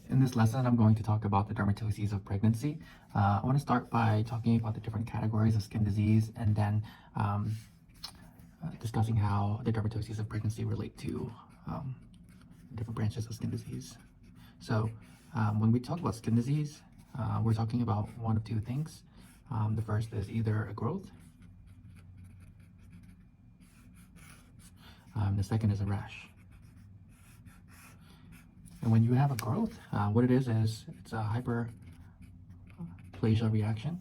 In this lesson, I'm going to talk about the dermatoses of pregnancy. I want to start by talking about the different categories of skin disease and then discussing how the dermatoses of pregnancy relate to different branches of skin disease. So when we talk about skin disease, we're talking about one of two things. The first is either a growth. The second is a rash. And when you have a growth, what it is it's a hyperplasia reaction.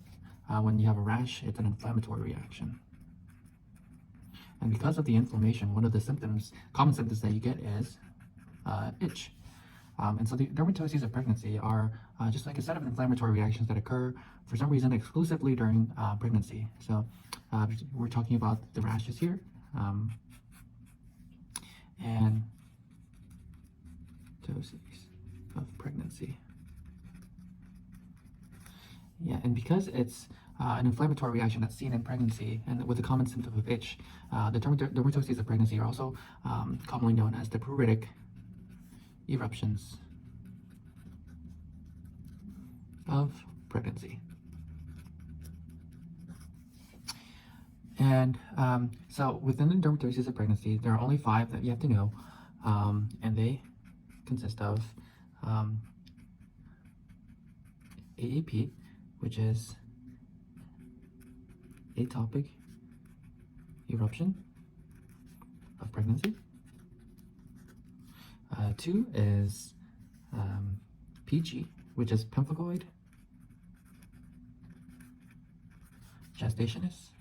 When you have a rash, it's an inflammatory reaction. And because of the inflammation, one of the common symptoms that you get is itch. And so the dermatoses of pregnancy are just like a set of inflammatory reactions that occur for some reason exclusively during pregnancy. So we're talking about the rashes here. And dermatoses of pregnancy. Yeah, and because it's an inflammatory reaction that's seen in pregnancy and with a common symptom of itch, the dermatoses of pregnancy are also commonly known as the pruritic eruptions of pregnancy. And so within the dermatoses of pregnancy, there are only 5 that you have to know, and they consist of AAP, which is atopic eruption of pregnancy. 2 is PG, which is pemphigoid gestationis.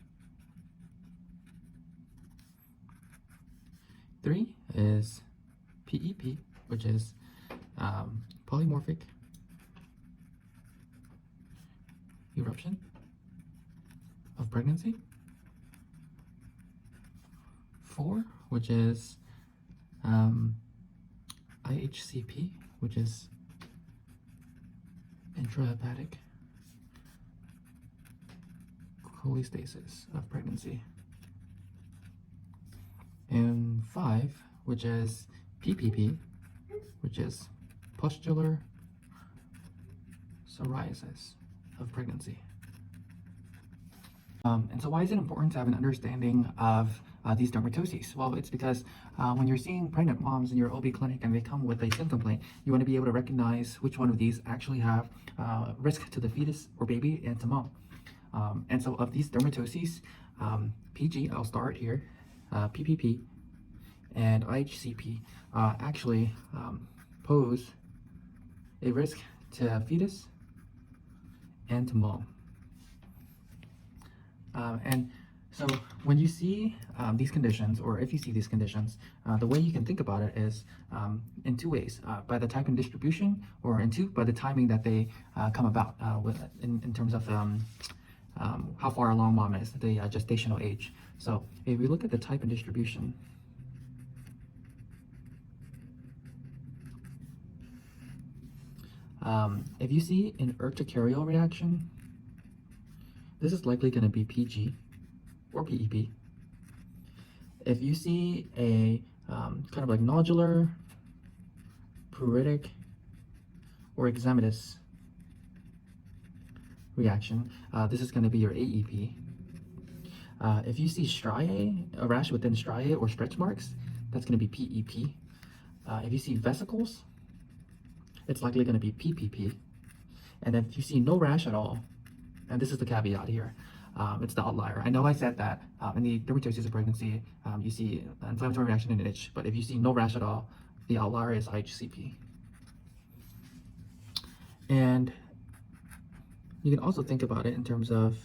3 is PEP, which is polymorphic eruption of pregnancy. 4, which is IHCP, which is intrahepatic cholestasis of pregnancy. And 5, which is PPP, which is pustular psoriasis of pregnancy. And so why is it important to have an understanding of these dermatoses? Well, it's because when you're seeing pregnant moms in your OB clinic and they come with a symptom complaint, you want to be able to recognize which one of these actually have risk to the fetus or baby and to mom. And so of these dermatoses, PG, I'll start here, PPP, and IHCP actually pose a risk to fetus and to mom. And so when you see these conditions, or if you see these conditions, the way you can think about it is in 2 ways, by the type and distribution, or in 2, by the timing that they come about in terms of how far along mom is, the gestational age. So if we look at the type and distribution, if you see an urticarial reaction, this is likely going to be PG or PEP. If you see a kind of like nodular, pruritic, or eczematous reaction, this is going to be your AEP. If you see striae, a rash within striae or stretch marks, that's going to be PEP. If you see vesicles, it's likely going to be PPP. And if you see no rash at all, and this is the caveat here, it's the outlier. I know I said that in the dermatoses of pregnancy, you see an inflammatory reaction and an itch, but if you see no rash at all, the outlier is IHCP. And you can also think about it in terms of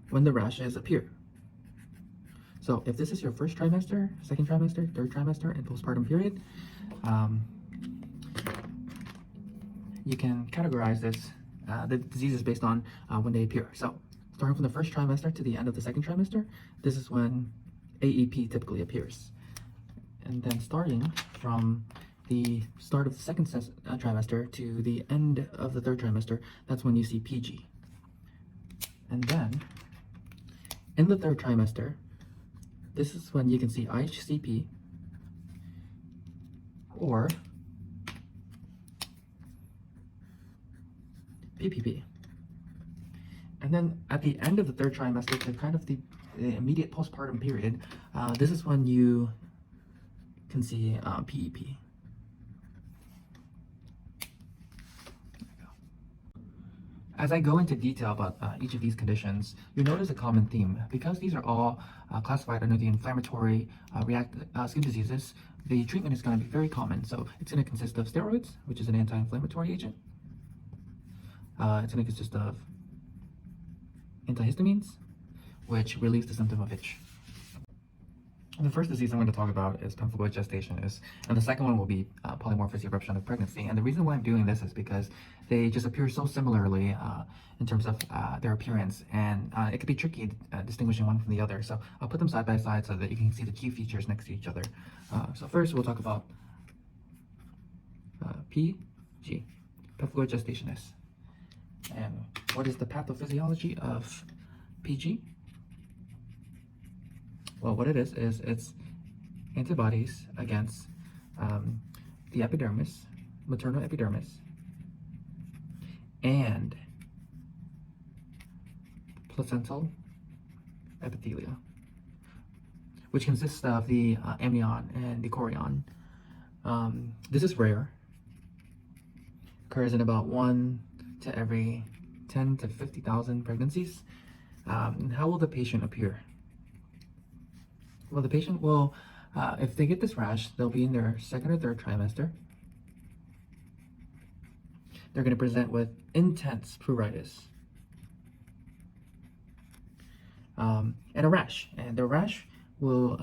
when the rashes appear. So if this is your first trimester, second trimester, third trimester, and postpartum period, you can categorize this, the diseases based on when they appear. So starting from the first trimester to the end of the second trimester, this is when AEP typically appears. And then starting from the start of the second trimester to the end of the third trimester, that's when you see PG. And then in the third trimester, this is when you can see IHCP or PPP. And then at the end of the third trimester, to kind of the immediate postpartum period, this is when you can see PEP. As I go into detail about each of these conditions, you'll notice a common theme. Because these are all classified under the inflammatory skin diseases, the treatment is going to be very common. So it's going to consist of steroids, which is an anti-inflammatory agent. It's going to consist of antihistamines, which relieves the symptom of itch. The first disease I'm going to talk about is pemphigoid gestationis, and the second one will be polymorphous eruption of pregnancy. And the reason why I'm doing this is because they just appear so similarly in terms of their appearance, and it could be tricky distinguishing one from the other. So I'll put them side by side so that you can see the key features next to each other. So first we'll talk about PG, pemphigoid gestationis. And what is the pathophysiology of PG? Well, what it is it's antibodies against the epidermis, maternal epidermis, and placental epithelia, which consists of the amnion and the chorion. This is rare, occurs in about 1 to every 10 to 50,000 pregnancies. How will the patient appear? Well, the patient will, if they get this rash, they'll be in their second or third trimester. They're going to present with intense pruritus and a rash. And the rash will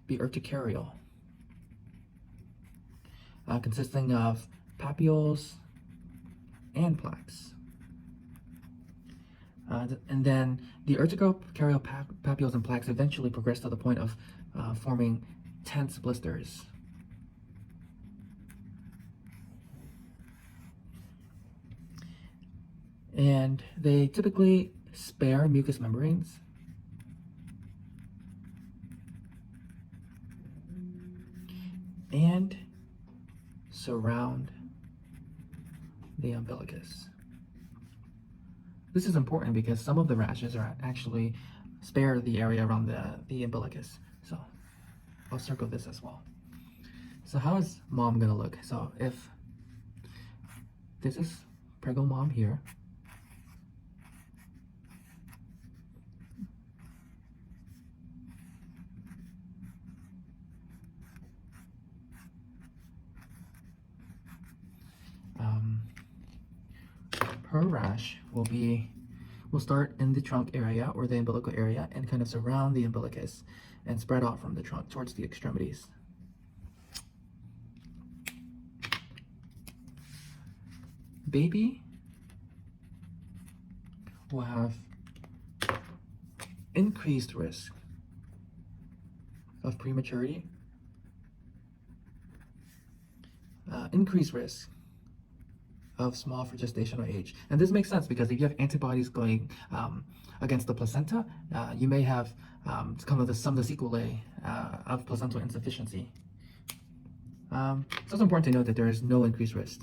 be urticarial, consisting of papules and plaques. And then the urticarial papules and plaques eventually progress to the point of forming tense blisters. And they typically spare mucous membranes. And surround the umbilicus. This is important because some of the rashes are actually spare the area around the umbilicus. So I'll circle this as well. So how is mom gonna look? So if this is preggo mom here, her rash will start in the trunk area or the umbilical area and kind of surround the umbilicus and spread out from the trunk towards the extremities. Baby will have increased risk of prematurity, increased risk of small for gestational age. And this makes sense because if you have antibodies going against the placenta, you may have some of the sequelae of placental insufficiency. So it's important to note that there is no increased risk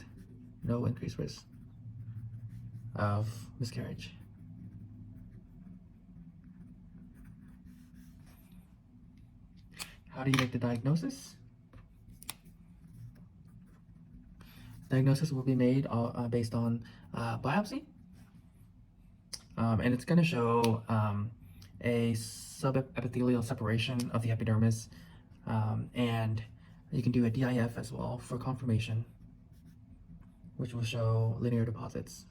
of miscarriage. How do you make the diagnosis? Diagnosis will be made based on biopsy, and it's going to show a subepithelial separation of the epidermis, and you can do a DIF as well for confirmation, which will show linear deposits,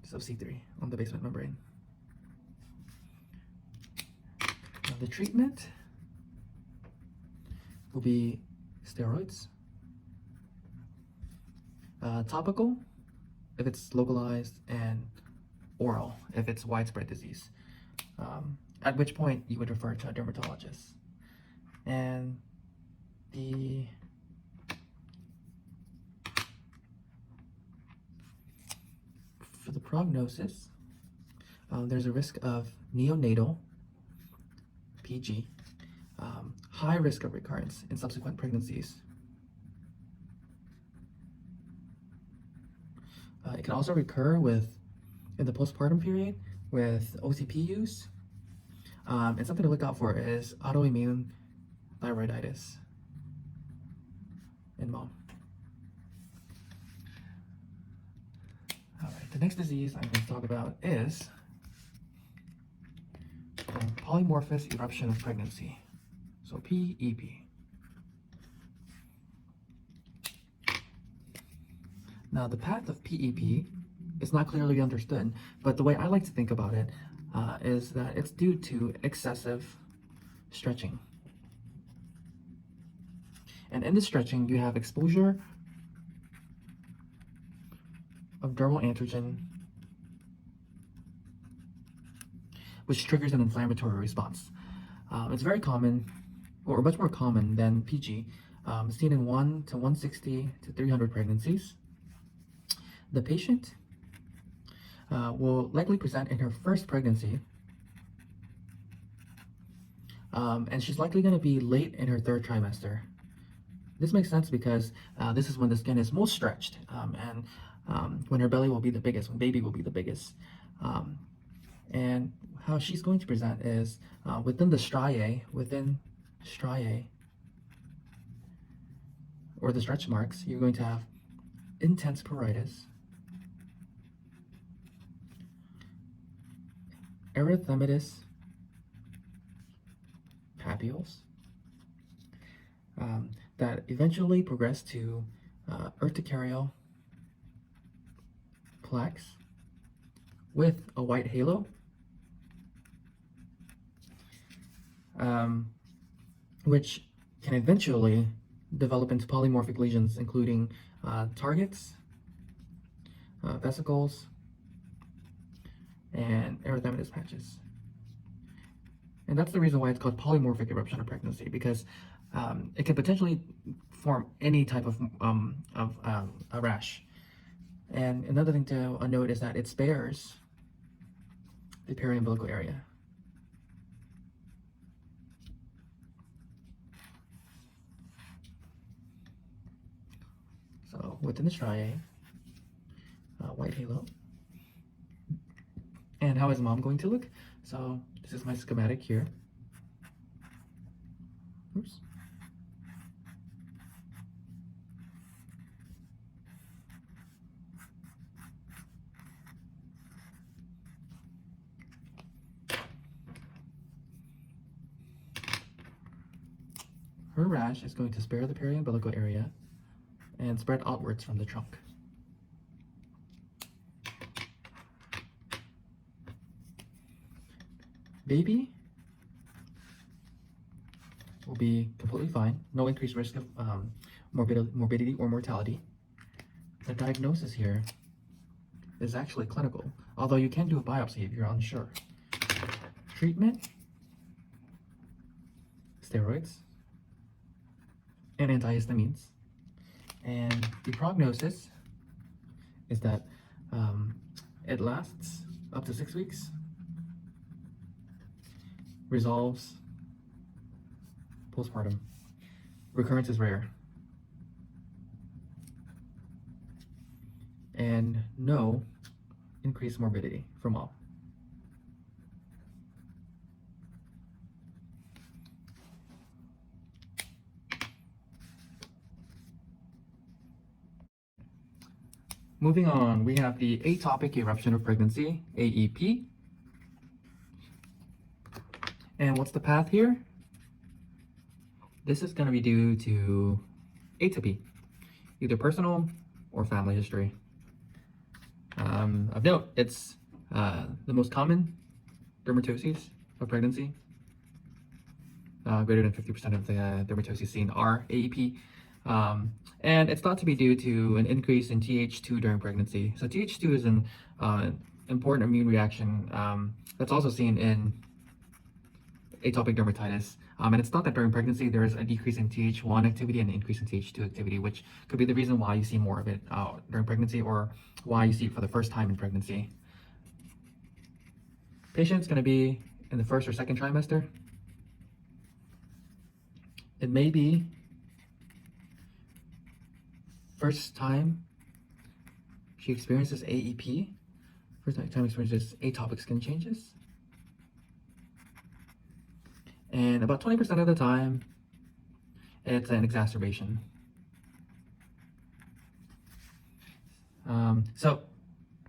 so C3 on the basement membrane. Now the treatment will be steroids, topical if it's localized, and oral if it's widespread disease, at which point you would refer to a dermatologist. And for the prognosis, there's a risk of neonatal PG, high risk of recurrence in subsequent pregnancies. can also recur in the postpartum period with OCP use. And something to look out for is autoimmune thyroiditis in mom. All right, the next disease I'm going to talk about is polymorphous eruption of pregnancy, so PEP. Now, the path of PEP is not clearly understood, but the way I like to think about it is that it's due to excessive stretching. And in the stretching, you have exposure of dermal antigen, which triggers an inflammatory response. It's very common, or much more common than PG, seen in 1 to 160 to 300 pregnancies. The patient will likely present in her first pregnancy, and she's likely going to be late in her third trimester. This makes sense because this is when the skin is most stretched, and when her belly will be the biggest, when baby will be the biggest. And how she's going to present is within striae, or the stretch marks, you're going to have intense pruritus, erythematous papules, that eventually progress to urticarial plaques with a white halo, which can eventually develop into polymorphic lesions, including targets, vesicles, and erythematous patches. And that's the reason why it's called polymorphic eruption of pregnancy, because it can potentially form any type of a rash. And another thing to note is that it spares the periumbilical area. So within the striae, white halo. And how is mom going to look? So this is my schematic here. Oops. Her rash is going to spare the periumbilical area and spread outwards from the trunk. Baby will be completely fine, no increased risk of morbidity or mortality. The diagnosis here is actually clinical, although you can do a biopsy if you're unsure. Treatment: steroids and antihistamines. And the prognosis is that it lasts up to 6 weeks, resolves postpartum. Recurrence is rare. And no increased morbidity from all. Moving on, we have the atopic eruption of pregnancy, AEP. And what's the path here? This is going to be due to atopy, either personal or family history. Of note, it's the most common dermatoses of pregnancy. Greater than 50% of the dermatoses seen are AEP. And it's thought to be due to an increase in Th2 during pregnancy. So Th2 is an important immune reaction that's also seen in atopic dermatitis. And it's thought that during pregnancy there is a decrease in Th1 activity and an increase in Th2 activity, which could be the reason why you see more of it during pregnancy, or why you see it for the first time in pregnancy. Patient's going to be in the first or second trimester. It may be first time She experiences AEP. First time experiences atopic skin changes. And about 20% of the time, it's an exacerbation. So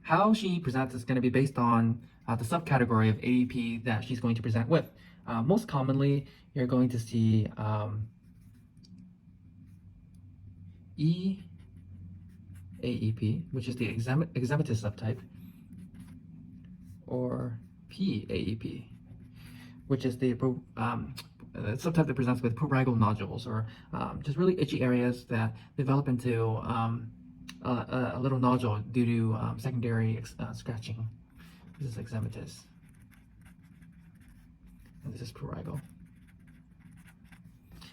how she presents is going to be based on the subcategory of AEP that she's going to present with. Most commonly, you're going to see EAEP, which is the eczematous subtype, or PAEP, which is the subtype that presents with prurigal nodules, or just really itchy areas that develop into a little nodule due to secondary scratching. This is eczematous, and this is prurigal.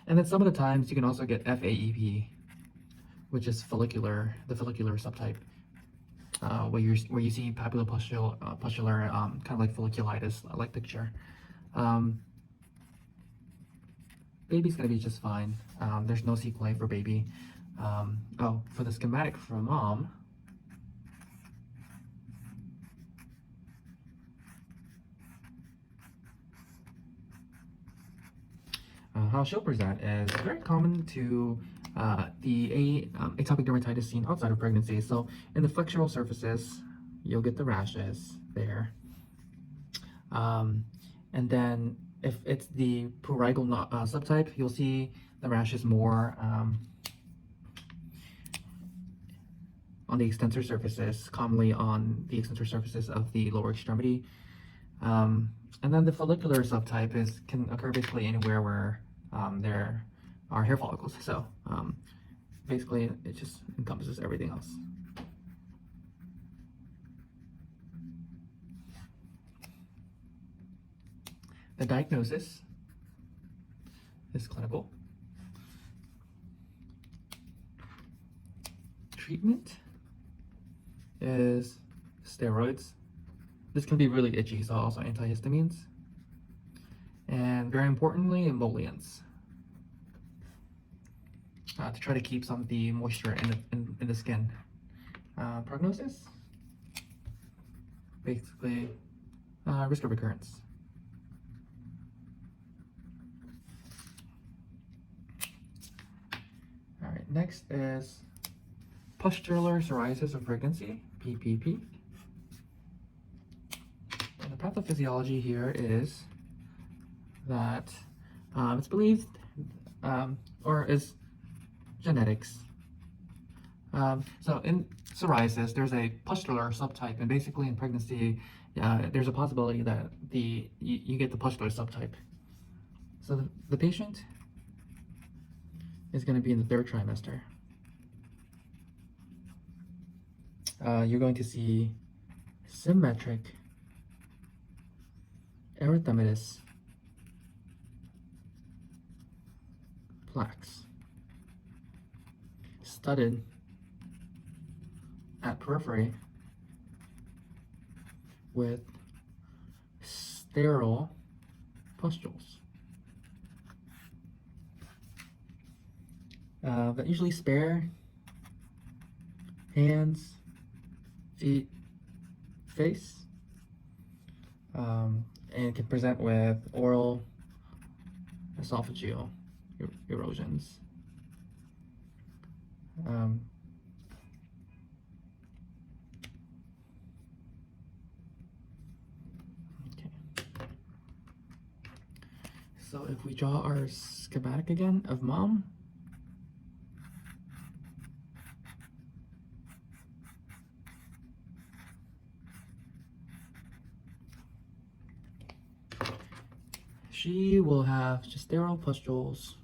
And then some of the times you can also get FAEP, which is follicular, the follicular subtype, where you see papulopustular, kind of like folliculitis-like picture. Baby's gonna be just fine. There's no sequelae for baby. Oh, for the schematic for mom, how she'll present is very common to the atopic dermatitis seen outside of pregnancy. So in the flexural surfaces, you'll get the rashes there. And then if it's the prurigal subtype, you'll see the rashes more on the extensor surfaces, commonly on the extensor surfaces of the lower extremity. And then the follicular subtype can occur basically anywhere where there are hair follicles. So basically it just encompasses everything else. The diagnosis is clinical. Treatment is steroids. This can be really itchy, so also antihistamines. And very importantly, emollients. To try to keep some of the moisture in the skin. Prognosis? Basically, risk of recurrence. All right, next is pustular psoriasis of pregnancy, PPP. And the pathophysiology here is that it's believed, or is genetics. So in psoriasis, there's a pustular subtype, and basically in pregnancy, there's a possibility that you get the pustular subtype. So the patient is going to be in the 3rd trimester. You're going to see symmetric erythematous plaques studded at periphery with sterile pustules that usually spare hands, feet, face, and can present with oral esophageal erosions. Okay. So if we draw our schematic again of mom, she will have just sterile pustules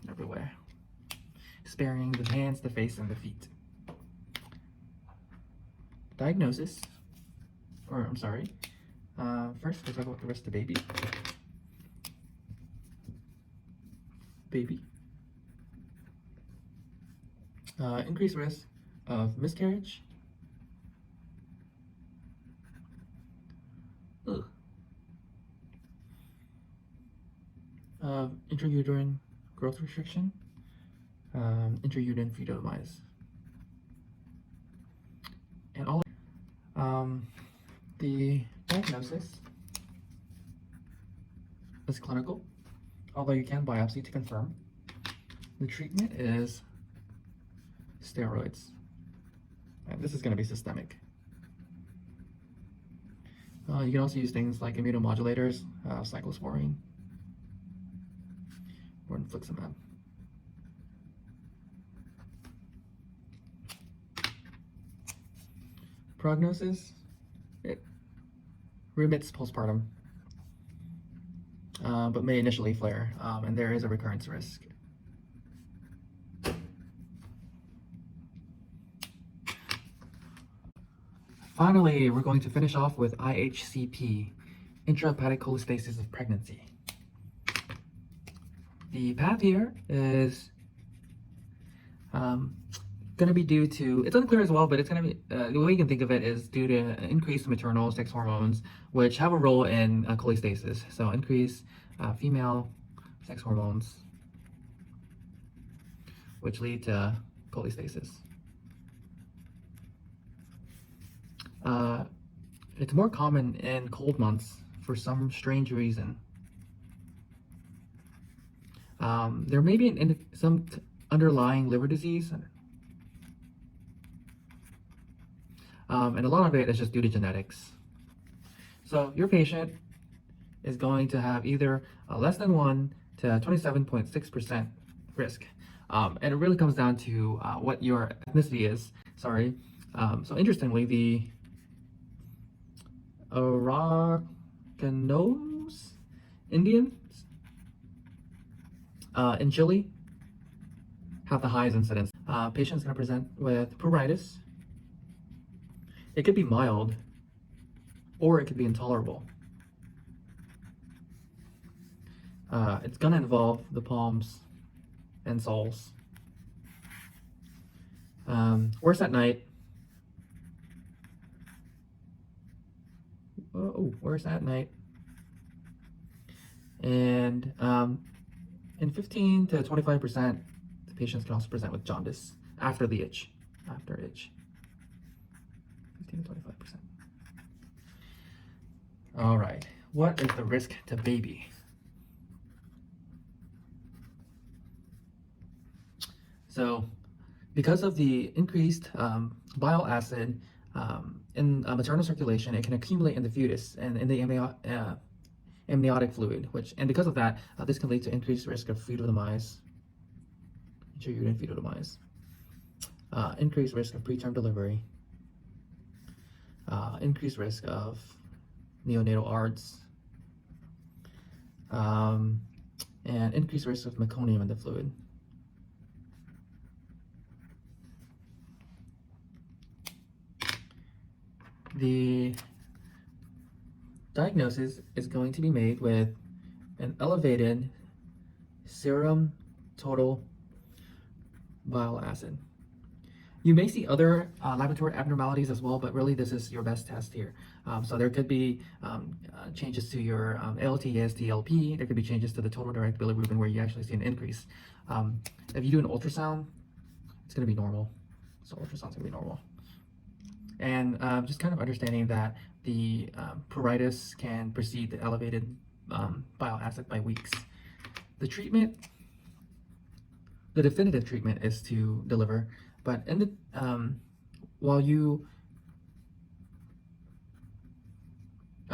everywhere, sparing the hands, the face, and the feet. Diagnosis, or I'm sorry, first we'll talk about the rest of the baby. Increased risk of miscarriage, intrauterine growth restriction, intrauterine fetal demise. And all the diagnosis is clinical, although you can biopsy to confirm. The treatment is steroids, and this is going to be systemic. You can also use things like immunomodulators, cyclosporine, or infliximab. Prognosis, it remits postpartum, but may initially flare, and there is a recurrence risk. Finally, we're going to finish off with IHCP, intrahepatic cholestasis of pregnancy. The path here is going to be due to, it's unclear as well, but it's going to be, the way you can think of it is due to increased maternal sex hormones, which have a role in cholestasis. So increased female sex hormones, which lead to cholestasis. It's more common in cold months for some strange reason. There may be some underlying liver disease, and a lot of it is just due to genetics. So your patient is going to have either less than 1 to 27.6% risk. And it really comes down to what your ethnicity is. So interestingly, the Aracanos Indians in Chile have the highest incidence. Patients going to present with pruritus. It could be mild, or it could be intolerable. It's going to involve the palms and soles. Worse at night. Worse at night. And in 15 to 25%, the patients can also present with jaundice after the itch. 15 to 25%. All right. What is the risk to baby? So, because of the increased bile acid in maternal circulation, it can accumulate in the fetus and in the amniotic fluid, and because of that, this can lead to increased risk of fetal demise, intrauterine fetal demise, increased risk of preterm delivery, increased risk of neonatal ARDS, and increased risk of meconium in the fluid. The diagnosis is going to be made with an elevated serum total bile acid. You may see other laboratory abnormalities as well, but really this is your best test here. So there could be changes to your ALT, AST, LP. There could be changes to the total direct bilirubin where you actually see an increase. If you do an ultrasound, it's going to be normal. So ultrasound's going to be normal. And just kind of understanding that the pruritus can precede the elevated bile acid by weeks. The treatment, the definitive treatment is to deliver, but in the while you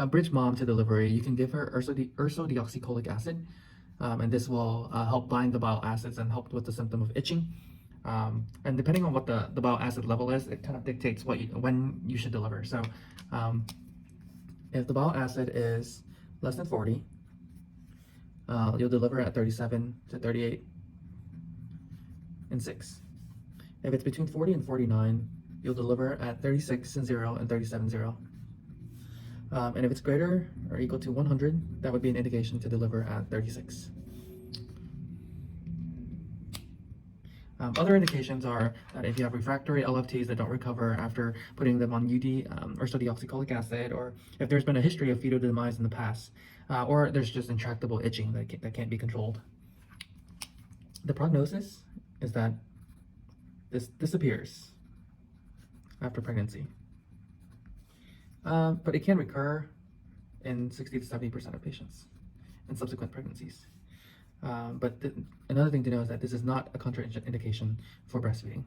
bridge mom to delivery, you can give her ursodeoxycholic acid, and this will help bind the bile acids and help with the symptom of itching. And depending on what the bile acid level is, it kind of dictates when you should deliver. So if the bile acid is less than 40, you'll deliver at 37 to 38 and 6. If it's between 40 and 49, you'll deliver at 36 and 0 and 37 0. And if it's greater or equal to 100, that would be an indication to deliver at 36. Other indications are that if you have refractory LFTs that don't recover after putting them on UD, ursodeoxycholic acid, or if there's been a history of fetal demise in the past, or there's just intractable itching that can't be controlled. The prognosis is that this disappears after pregnancy. But it can recur in 60 to 70% of patients in subsequent pregnancies. But another thing to know is that this is not a contraindication for breastfeeding.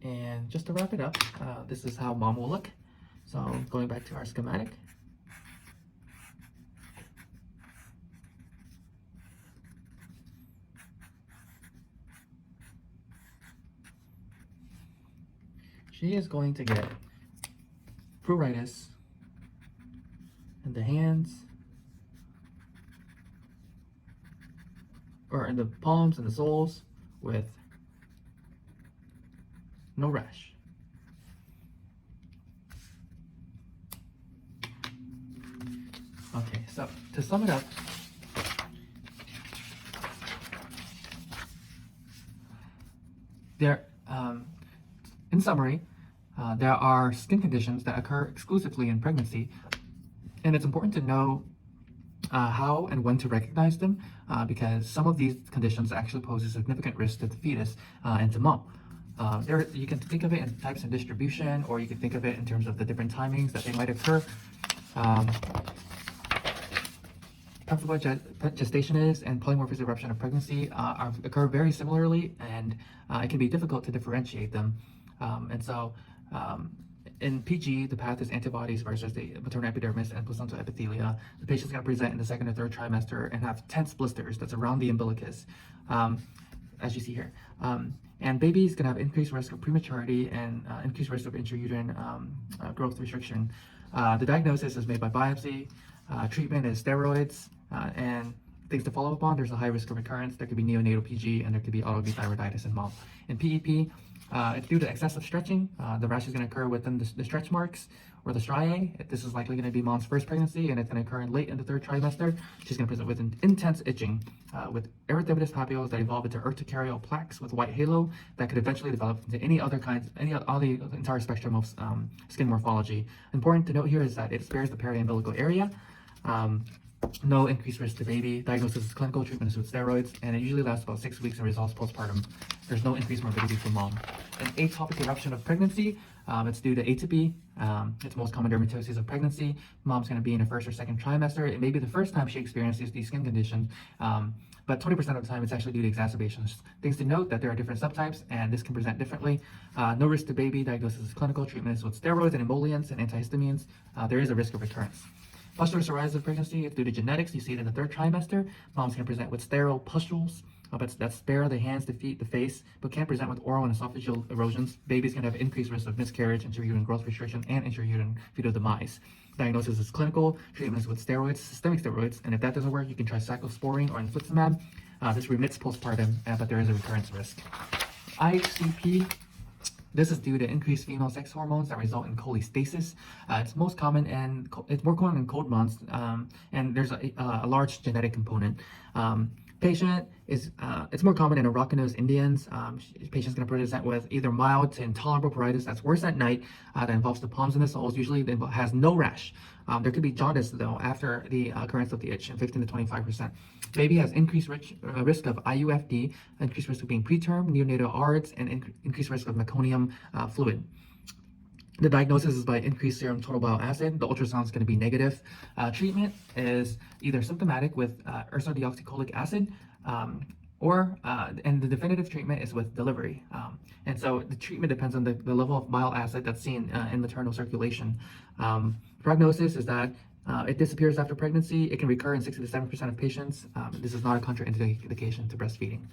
And just to wrap it up, this is how mom will look. So going back to our schematic. She is going to get pruritus in the hands, or in the palms and the soles, with no rash. Okay, so to sum it up, in summary, there are skin conditions that occur exclusively in pregnancy, and it's important to know how and when to recognize them, because some of these conditions actually pose a significant risk to the fetus and to mom. You can think of it in types and distribution, or you can think of it in terms of the different timings that they might occur. Comfortable gestation is and polymorphous eruption of pregnancy occur very similarly, and it can be difficult to differentiate them. In PG, the path is antibodies versus the maternal epidermis and placental epithelia. The patient's going to present in the second or third trimester and have tense blisters that's around the umbilicus, as you see here. And baby's going to have increased risk of prematurity and increased risk of intrauterine growth restriction. The diagnosis is made by biopsy. Treatment is steroids, and things to follow up on. There's a high risk of recurrence. There could be neonatal PG, and there could be autoimmune in mom. In PEP, it's due to excessive stretching. The rash is going to occur within the stretch marks or the striae. This is likely going to be mom's first pregnancy, and it's going to occur late in the third trimester. She's going to present with an intense itching, with erythematous papules that evolve into urticarial plaques with white halo that could eventually develop into all the entire spectrum of skin morphology. Important to note here is that it spares the periumbilical area. No increased risk to baby. Diagnosis is clinical, treatment is with steroids, and it usually lasts about 6 weeks and resolves postpartum. There's no increased morbidity for mom. An atopic eruption of pregnancy, it's due to atopy. It's most common dermatoses of pregnancy. Mom's going to be in her first or second trimester. It may be the first time she experiences these skin conditions, but 20% of the time it's actually due to exacerbations. Things to note that there are different subtypes, and this can present differently. No risk to baby. Diagnosis is clinical, treatment is with steroids and emollients and antihistamines. There is a risk of recurrence. Pustular psoriasis of pregnancy, it's due to genetics. You see it in the third trimester. Mom's going to present with sterile pustules, but that spare the hands, the feet, the face, but can present with oral and esophageal erosions. Baby's going to have increased risk of miscarriage, intrauterine growth restriction, and intrauterine fetal demise. Diagnosis is clinical. Treatment is with steroids, systemic steroids, and if that doesn't work, you can try cyclosporine or infliximab. This remits postpartum, but there is a recurrence risk. IHCP. This is due to increased female sex hormones that result in cholestasis. It's more common in cold months, and there's a large genetic component. Patient is it's more common in Arakanose Indians. Patient's going to present with either mild to intolerable pruritus that's worse at night, that involves the palms and the soles. Usually it has no rash. There could be jaundice though after the occurrence of the itch in 15 to 25%. Baby has increased risk of IUFD, increased risk of being preterm, neonatal ARDS, and increased risk of meconium fluid. The diagnosis is by increased serum total bile acid. The ultrasound is going to be negative. Treatment is either symptomatic with ursodeoxycholic acid, and the definitive treatment is with delivery. And so the treatment depends on the level of bile acid that's seen in maternal circulation. Prognosis is that it disappears after pregnancy. It can recur in 60 to 7% of patients. This is not a contraindication to breastfeeding.